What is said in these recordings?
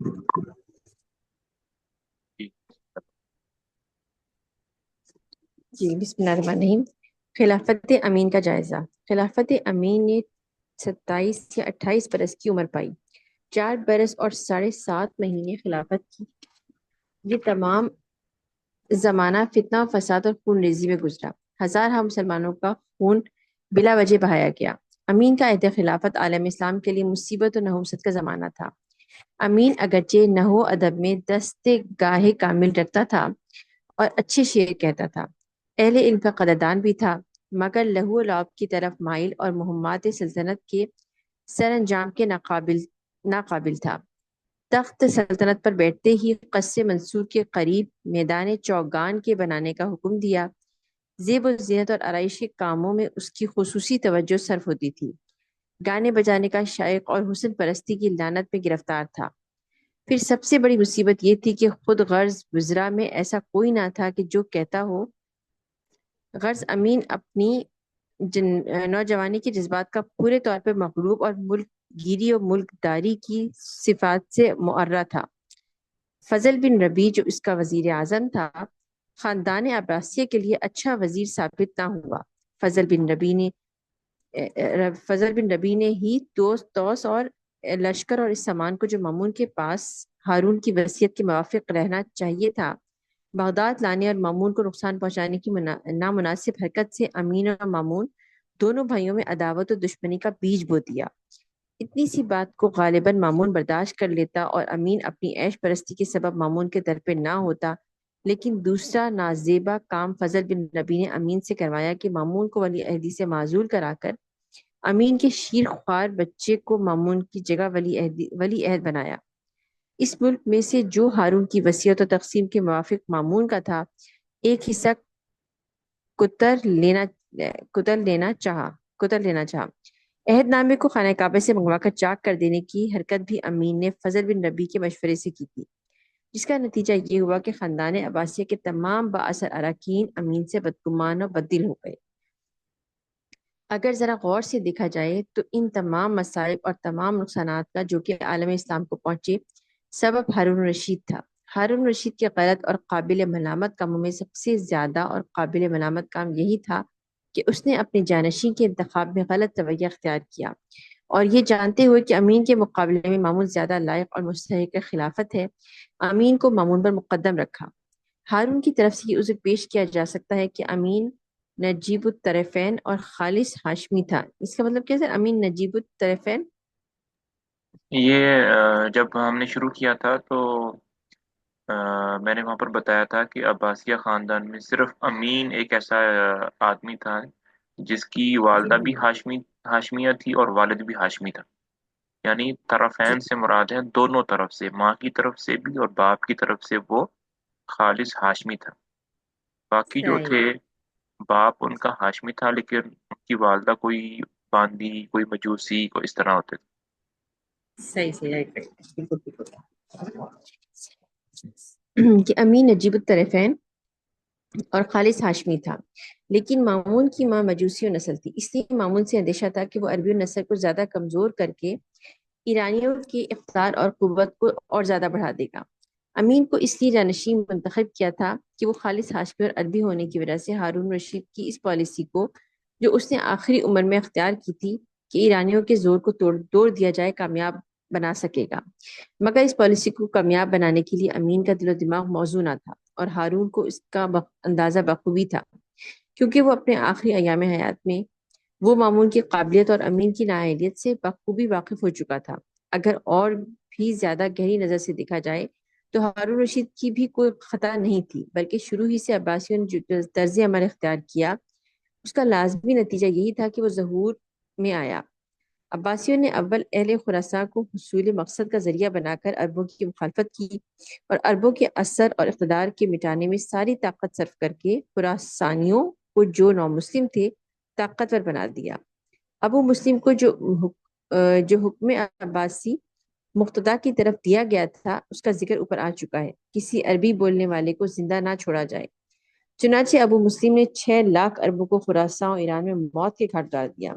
جی بسم اللہ الرحمن الرحیم۔ خلافت امین کا جائزہ۔ خلافت امین نے 27 یا 28 برس کی عمر پائی، 4 برس اور 7.5 مہینے خلافت کی۔ یہ تمام زمانہ فتنہ و فساد اور خون ریزی میں گزرا، ہزارہ مسلمانوں کا خون بلا وجہ بہایا گیا۔ امین کا عہد خلافت عالم اسلام کے لیے مصیبت و نحوست کا زمانہ تھا۔ امین اگرچہ نحو و ادب میں دست گاہ کامل رکھتا تھا اور اچھے شعر کہتا تھا، اہل علم کا قدردان بھی تھا، مگر لہو و لعب کی طرف مائل اور مہمات سلطنت کے سر انجام کے ناقابل تھا۔ تخت سلطنت پر بیٹھتے ہی قصر منصور کے قریب میدان چوگان کے بنانے کا حکم دیا۔ زیب و زینت اور آرائش کے کاموں میں اس کی خصوصی توجہ صرف ہوتی تھی۔ گانے بجانے کا شائق اور حسن پرستی کی لعنت میں گرفتار تھا۔ پھر سب سے بڑی مصیبت یہ تھی کہ خود غرض وزراء میں ایسا کوئی نہ تھا کہ جو کہتا ہو۔ غرض امین اپنی نوجوانی کے جذبات کا پورے طور پر مغلوب اور ملک گیری اور ملک داری کی صفات سے معرہ تھا۔ فضل بن ربیع جو اس کا وزیر اعظم تھا، خاندان عباسیہ کے لیے اچھا وزیر ثابت نہ ہوا۔ فضل بن ربیع نے ہی توس اور لشکر اور اس سامان کو جو مامون کے پاس ہارون کی وصیت کے موافق رہنا چاہیے تھا، بغداد لانے اور مامون کو نقصان پہنچانے کی نامناسب حرکت سے امین اور مامون دونوں بھائیوں میں عداوت و دشمنی کا بیج بو دیا۔ اتنی سی بات کو غالباً مامون برداشت کر لیتا اور امین اپنی عیش پرستی کے سبب مامون کے در پہ نہ ہوتا، لیکن دوسرا نازیبا کام فضل بن ربیع نے امین سے کروایا کہ مامون کو ولی عہدی سے معزول کرا کر امین کے شیر خوار بچے کو مامون کی جگہ ولی عہد بنایا۔ اس ملک میں سے جو ہارون کی وصیت و تقسیم کے موافق مامون کا تھا، ایک حصہ کتر لینا چاہا۔ عہد نامے کو خانہ کعبہ سے منگوا کر چاک کر دینے کی حرکت بھی امین نے فضل بن ربیع کے مشورے سے کی تھی، جس کا نتیجہ یہ ہوا کہ خاندان عباسیہ کے تمام بااثر اراکین امین سے بدگمان و بددل ہو گئے۔ اگر ذرا غور سے دیکھا جائے تو ان تمام مصائب اور تمام نقصانات کا جو کہ عالم اسلام کو پہنچے، سبب ہارون رشید تھا۔ ہارون رشید کے غلط اور قابل ملامت کاموں میں سب سے زیادہ اور قابل ملامت کام یہی تھا کہ اس نے اپنے جانشین کے انتخاب میں غلط رویہ اختیار کیا، اور یہ جانتے ہوئے کہ امین کے مقابلے میں مامون زیادہ لائق اور مستحق خلافت ہے، امین کو مامون پر مقدم رکھا۔ ہارون کی طرف سے یہ عذر پیش کیا جا سکتا ہے کہ امین نجیب الطرفین اور خالص ہاشمی تھا۔ اس کا مطلب کیا ہے سر؟ امین نجیب الطرفین؟ یہ جب ہم نے شروع کیا تھا تو میں نے وہاں پر بتایا تھا کہ عباسیہ خاندان میں صرف امین ایک ایسا آدمی تھا جس کی جی والدہ بھی ہاشمیہ تھی اور والد بھی ہاشمی تھا۔ یعنی جی طرفین سے مراد ہے دونوں طرف سے، ماں کی طرف سے بھی اور باپ کی طرف سے وہ خالص ہاشمی تھا۔ باقی جو صحیح تھے، باپ ان کا ہاشمی تھا لیکن ان کی والدہ کوئی باندی، کوئی مجوسی، کوئی اس طرح ہوتے تھے۔ صحیح صحیح بالکل بالکل کہ امین نجیب الطرفین اور خالص ہاشمی تھا، لیکن مامون کی ماں مجوسی نسل تھی، اس لیے مامون سے اندیشہ تھا کہ وہ عربی نسل کو زیادہ کمزور کر کے ایرانیوں کی اقتدار اور قوت کو اور زیادہ بڑھا دے گا۔ امین کو اس لیے جانشین منتخب کیا تھا کہ وہ خالص ہاشمی اور عربی ہونے کی وجہ سے ہارون رشید کی اس پالیسی کو جو اس نے آخری عمر میں اختیار کی تھی کہ ایرانیوں کے زور کو توڑ دیا جائے، کامیاب بنا سکے گا۔ مگر اس پالیسی کو کامیاب بنانے کے لیے امین کا دل و دماغ موزوں نہ تھا، اور ہارون کو اس کا اندازہ بخوبی تھا، کیونکہ وہ اپنے آخری ایام حیات میں وہ مامون کی قابلیت اور امین کی نااہلیت سے بخوبی واقف ہو چکا تھا۔ اگر اور بھی زیادہ گہری نظر سے دیکھا جائے تو ہارون رشید کی بھی کوئی خطا نہیں تھی، بلکہ شروع ہی سے عباسیوں نے جو طرز عمل اختیار کیا، اس کا لازمی نتیجہ یہی تھا کہ وہ ظہور میں آیا۔ عباسیوں نے اول اہل خراساں کو حصول مقصد کا ذریعہ بنا کر عربوں کی مخالفت کی، اور عربوں کے اثر اور اقتدار کے مٹانے میں ساری طاقت صرف کر کے خراسانیوں کو جو نامسلم تھے طاقتور بنا دیا۔ ابو مسلم کو جو حکم عباسی مقتدا کی طرف دیا گیا تھا، اس کا ذکر اوپر آ چکا ہے، کسی عربی بولنے والے کو زندہ نہ چھوڑا جائے۔ چنانچہ ابو مسلم نے 6 لاکھ عربوں کو خراساں اور ایران میں موت کے گھاٹ ڈال دیا۔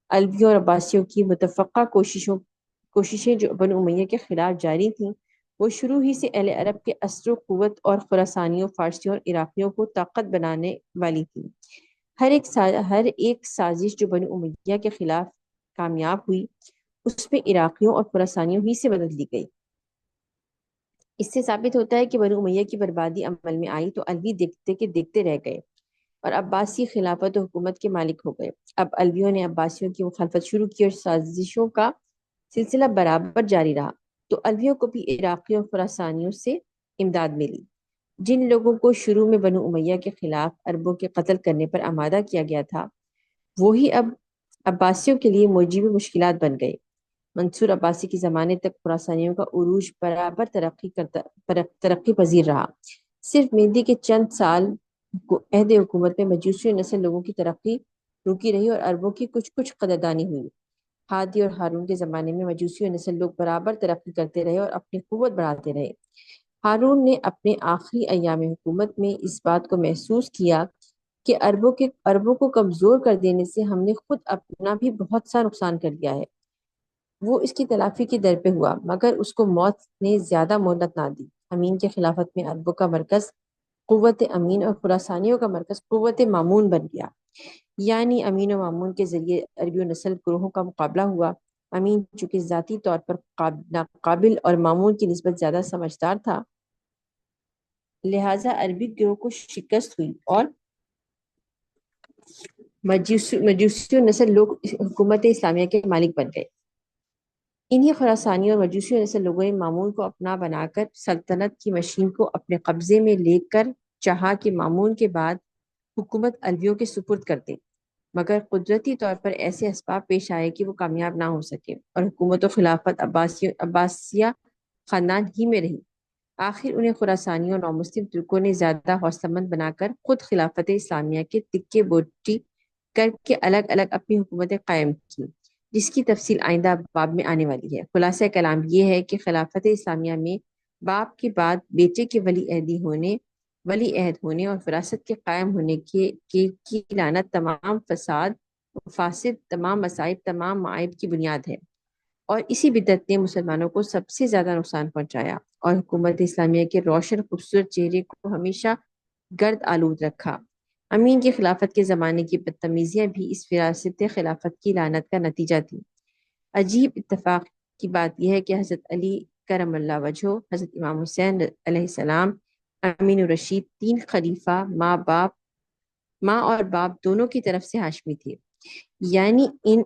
الویوں اور عباسیوں کی متفقہ کوششیں جو بنو امیہ کے خلاف جاری تھیں، وہ شروع ہی سے اہل عرب کے اثر و قوت اور خراسانیوں، فارسیوں اور عراقیوں کو طاقت بنانے والی تھی۔ ہر ایک سازش جو بنو امیہ کے خلاف کامیاب ہوئی، اس میں عراقیوں اور خراسانیوں ہی سے مدد لی گئی۔ اس سے ثابت ہوتا ہے کہ بنو امیہ کی بربادی عمل میں آئی تو علوی دیکھتے کے دیکھتے رہ گئے اور عباسی خلافت و حکومت کے مالک ہو گئے۔ اب علویوں نے عباسیوں کی مخالفت شروع کی اور سازشوں کا سلسلہ برابر جاری رہا، تو علویوں کو بھی عراقیوں اور خراسانیوں سے امداد ملی۔ جن لوگوں کو شروع میں بنو امیہ کے خلاف عربوں کے قتل کرنے پر آمادہ کیا گیا تھا، وہی اب عباسیوں کے لیے موجب مشکلات بن گئے۔ منصور عباسی کے زمانے تک خراسانیوں کا عروج برابر ترقی پذیر رہا۔ صرف مہدی کے چند سال عہد حکومت میں مجوسی نسل لوگوں کی ترقی رکی رہی اور عربوں کی کچھ قدردانی ہوئی۔ ہادی اور ہارون کے زمانے میں مجوسی نسل لوگ برابر ترقی کرتے رہے اور اپنی قوت بڑھاتے رہے۔ ہارون نے اپنے آخری ایام حکومت میں اس بات کو محسوس کیا کہ عربوں کو کمزور کر دینے سے ہم نے خود اپنا بھی بہت سا نقصان کر دیا ہے۔ وہ اس کی تلافی کی در پہ ہوا، مگر اس کو موت نے زیادہ مہلت نہ دی۔ امین کے خلافت میں عربوں کا مرکز قوت امین اور خراسانیوں کا مرکز قوت مامون بن گیا، یعنی امین و مامون کے ذریعے عربی و نسل گروہوں کا مقابلہ ہوا۔ امین چونکہ ذاتی طور پر ناقابل اور مامون کی نسبت زیادہ سمجھدار تھا، لہذا عربی گروہ کو شکست ہوئی اور مجوسی نسل لوگ حکومت اسلامیہ کے مالک بن گئے۔ انہی خراسانی اور مجوسی نسل لوگوں نے مامون کو اپنا بنا کر سلطنت کی مشین کو اپنے قبضے میں لے کر چاہا کہ مامون کے بعد حکومت علویوں کے سپرد کر دے، مگر قدرتی طور پر ایسے اسباب پیش آئے کہ وہ کامیاب نہ ہو سکے اور حکومت و خلافت عباسیہ خاندان ہی میں رہی۔ آخر انہیں خراسانیوں اور نومسلم ترکوں نے زیادہ حوصلہ مند بنا کر خود خلافت اسلامیہ کے تکے بوٹی کر کے الگ الگ اپنی حکومتیں قائم کی، جس کی تفصیل آئندہ باب میں آنے والی ہے۔ خلاصہ کلام یہ ہے کہ خلافت اسلامیہ میں باپ کے بعد بیٹے کے ولی عہد ہونے اور وراثت کے قائم ہونے کی لعنت تمام فاسد، تمام مصائب، تمام معائب کی بنیاد ہے، اور اسی بدعت نے مسلمانوں کو سب سے زیادہ نقصان پہنچایا اور حکومت اسلامیہ کے روشن خوبصورت چہرے کو ہمیشہ گرد آلود رکھا۔ امین کی خلافت کے زمانے کی بدتمیزیاں بھی اس وراثت خلافت کی لعنت کا نتیجہ تھی۔ عجیب اتفاق کی بات یہ ہے کہ حضرت علی کرم اللہ وجہہ، حضرت امام حسین علیہ السلام، امین الرشید، تین خلیفہ ماں اور باپ دونوں کی طرف سے ہاشمی تھے، یعنی ان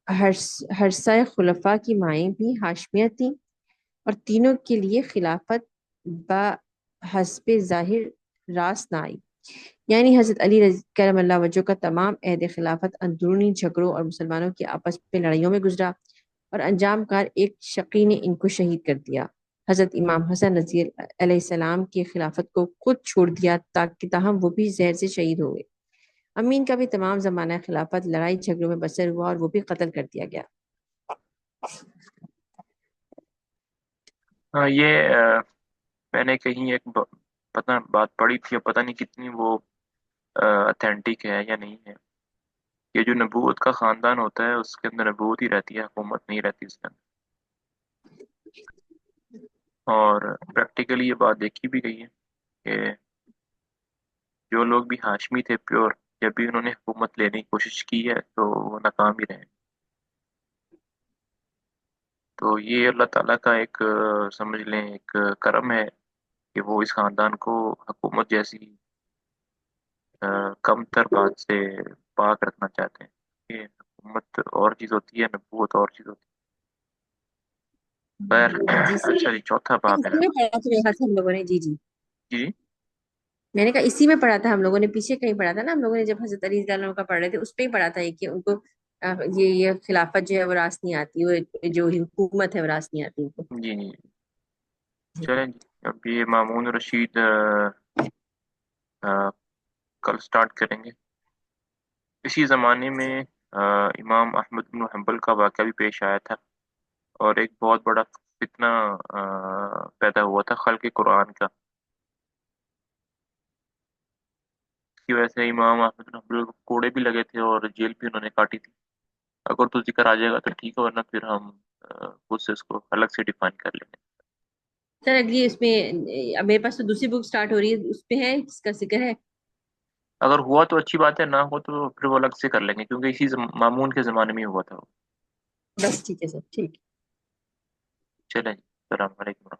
ہرسہ خلفاء کی مائیں بھی ہاشمیہ تھیں، اور تینوں کے لیے خلافت بحسب ظاہر راست نہ آئی۔ یعنی حضرت علی کرم اللہ وجہہ کا تمام عہد خلافت اندرونی جھگڑوں اور مسلمانوں کی آپس میں لڑائیوں میں گزرا، اور انجام کار ایک شقی نے ان کو شہید کر دیا۔ حضرت امام حسن رضی علیہ السلام کی خلافت کو خود چھوڑ دیا، تاہم وہ بھی زہر سے شہید ہوئے۔ امین کا بھی تمام زمانہ خلافت لڑائی جھگڑوں میں بسر ہوا اور وہ بھی قتل کر دیا گیا۔ ہاں، یہ میں نے کہیں ایک بات پڑھی تھی، اور پتہ نہیں کتنی وہ اتھینٹک ہے یا نہیں ہے، کہ جو نبوت کا خاندان ہوتا ہے اس کے اندر نبوت ہی رہتی ہے، حکومت نہیں رہتی اس کے اندر۔ اور پریکٹیکلی یہ بات دیکھی بھی گئی ہے کہ جو لوگ بھی ہاشمی تھے پیور، جب بھی انہوں نے حکومت لینے کی کوشش کی ہے تو وہ ناکام ہی رہے۔ تو یہ اللہ تعالیٰ کا ایک سمجھ لیں ایک کرم ہے کہ وہ اس خاندان کو حکومت جیسی کم تر بات سے پاک رکھنا چاہتے ہیں، کہ حکومت اور چیز ہوتی ہے، نبوت اور چیز ہوتی ہے۔ خیر، جی سر، اچھا جی، چوتھا باب ہے۔ اسی میں پڑھا تھا میرے خیال سے ہم لوگوں نے۔ جی جی، جی میں نے کہا اسی میں پڑھا تھا ہم لوگوں نے، پیچھے کہیں پڑھا تھا نا ہم لوگوں نے، جب حضرت علی رضی اللہ عنہ کا پڑھ رہے تھے اس پہ ہی پڑھا تھا کہ ان کو یہ خلافت جو ہے وہ راست نہیں آتی، وہ جو حکومت ہے وہ راست نہیں آتی ان کو۔ جی جی، جی چلیں جی، اب یہ مامون رشید کل سٹارٹ کریں گے۔ اسی زمانے میں امام احمد بن حنبل کا واقعہ بھی پیش آیا تھا، اور ایک بہت بڑا فتنہ پیدا ہوا تھا خلق قرآن کا۔ اس کی وجہ سے امام احمد بن حنبل کو کوڑے بھی لگے تھے اور جیل بھی انہوں نے کاٹی تھی۔ اگر تو ذکر آ جائے گا تو ٹھیک ہے، ورنہ پھر ہم خود سے اس کو الگ سے ڈیفائن کر لیں گے۔ سر اگلی اس میں اب میرے پاس تو دوسری بک سٹارٹ ہو رہی ہے، اس پہ ہے اس کا ذکر ہے؟ اگر ہوا تو اچھی بات ہے، نہ ہو تو پھر وہ الگ سے کر لیں گے، کیونکہ اسی مامون کے زمانے میں ہی ہوا تھا وہ۔ بس ٹھیک ہے سر، ٹھیک چلیں جی، السلام علیکم۔ ہے۔